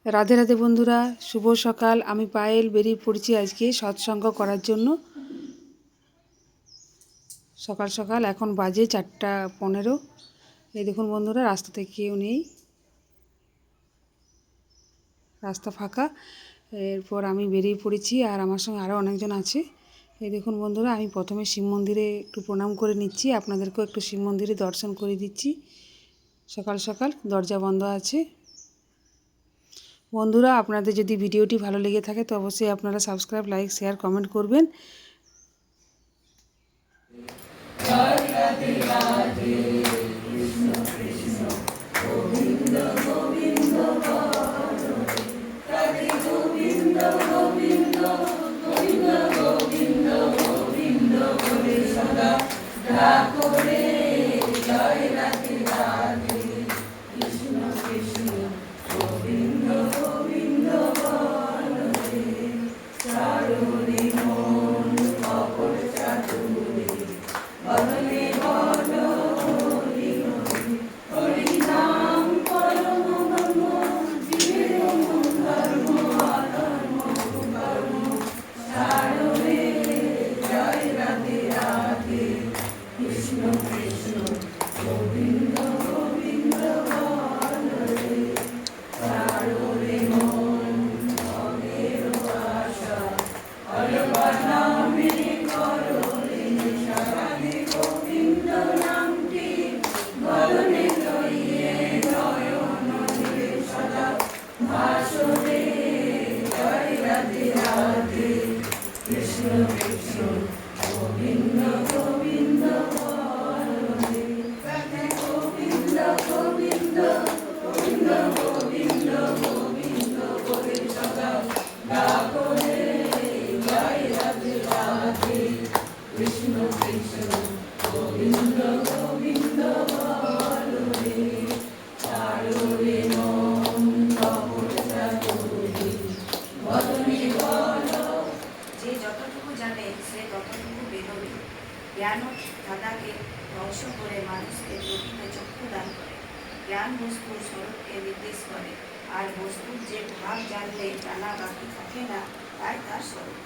রাধে রাধে বন্ধুরা, শুভ সকাল। আমি পায়েল বেরিয়ে পড়েছি আজকে সৎসঙ্গ করার জন্য। সকাল সকাল এখন বাজে 4:15। এই দেখুন বন্ধুরা, রাস্তা থেকে কেউ নেই, রাস্তা ফাঁকা। এরপর আমি বেরিয়ে পড়েছি আর আমার সঙ্গে আরও অনেকজন আছে। এই দেখুন বন্ধুরা, আমি প্রথমে শিব মন্দিরে একটু প্রণাম করে নিচ্ছি, আপনাদেরকেও একটু শিব মন্দিরে দর্শন করে দিচ্ছি। সকাল সকাল দরজা বন্ধ আছে। বন্ধুরা, আপনাদের যদি ভিডিওটি ভালো লেগে থাকে তো অবশ্যই আপনারা সাবস্ক্রাইব, লাইক, শেয়ার, কমেন্ট করবেন। জ্ঞান ধাঁধাকে ধ্বংস করে মানুষকে প্রকৃত চক্ষু দান করে। জ্ঞান বস্তুর স্বরূপকে নির্দেশ করে, আর বস্তুর যে ভাব জানলে জানা বাকি থাকে না, তাই তার স্বরূপ।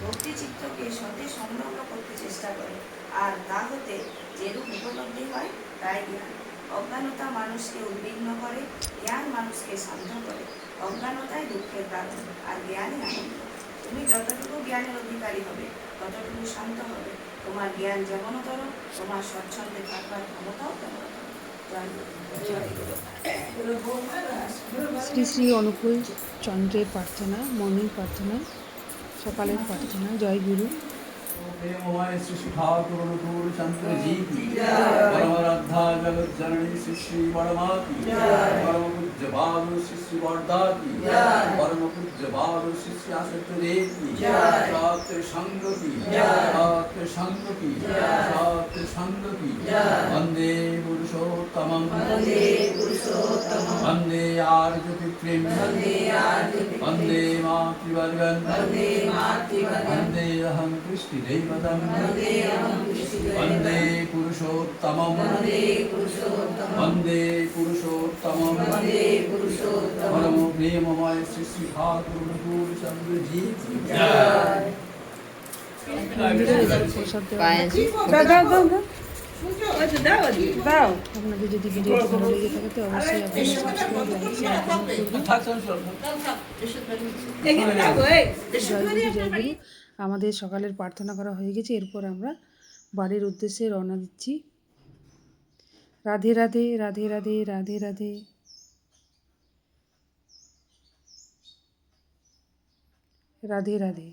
ভক্তি চিত্তকে সতে সংলগ্ন করতে চেষ্টা করে, আর তা হতে যেরূপ উপলব্ধি হয় তাই জ্ঞান। অজ্ঞানতা মানুষকে উদ্বিগ্ন করে, জ্ঞান মানুষকে শান্ত করে। অজ্ঞানতাই দুঃখের কারণ, আর জ্ঞানই আনন্দ। তুমি যতটুকু জ্ঞানের অধিকারী হবে, ততটুকু শান্ত হবে। তোমার জ্ঞান যেমনতর, তোমার স্বচ্ছন্দে থাকবার ক্ষমতাও তেমনতর। শ্রী শ্রী অনুকূল চন্দ্রের প্রার্থনা, মর্নিং প্রার্থনা, সকালের প্রার্থনা। জয় গুরু। श्री ठाकुर अनुकूल चंद्र जी की परमाराध्या जगत जननी श्री श्री वर्मा की परम पूज्य बाबू श्री श्री वर्धा की परम पूज्य बाबू श्री श्री आसक्त देव की सत्य संग की सत्य संग की सत्य संग की वंदे पुरुषोत्तमं वंदे आर्य पितृं वंदे मातृवर्गं वंदे अहं कृष्ण देवतं वंदे पुरुषोत्तमं वंदे पुरुषोत्तमं परम प्रेममय श्री श्री ठाकुर अनुकूल चंद्र जी की দাও। আপনাদের যদি ভিডিওটি ভালো লেগে থাকে তো অবশ্যই আপনারা সাবস্ক্রাইব, লাইক, শেয়ার, কমেন্ট করবেন। আমাদের সকালের প্রার্থনা করা হয়ে গেছে। এরপর আমরা বাড়ির উদ্দেশ্যে রওনা দিচ্ছি। রাধে রাধে, রাধে রাধে, রাধে রাধে, রাধে রাধে।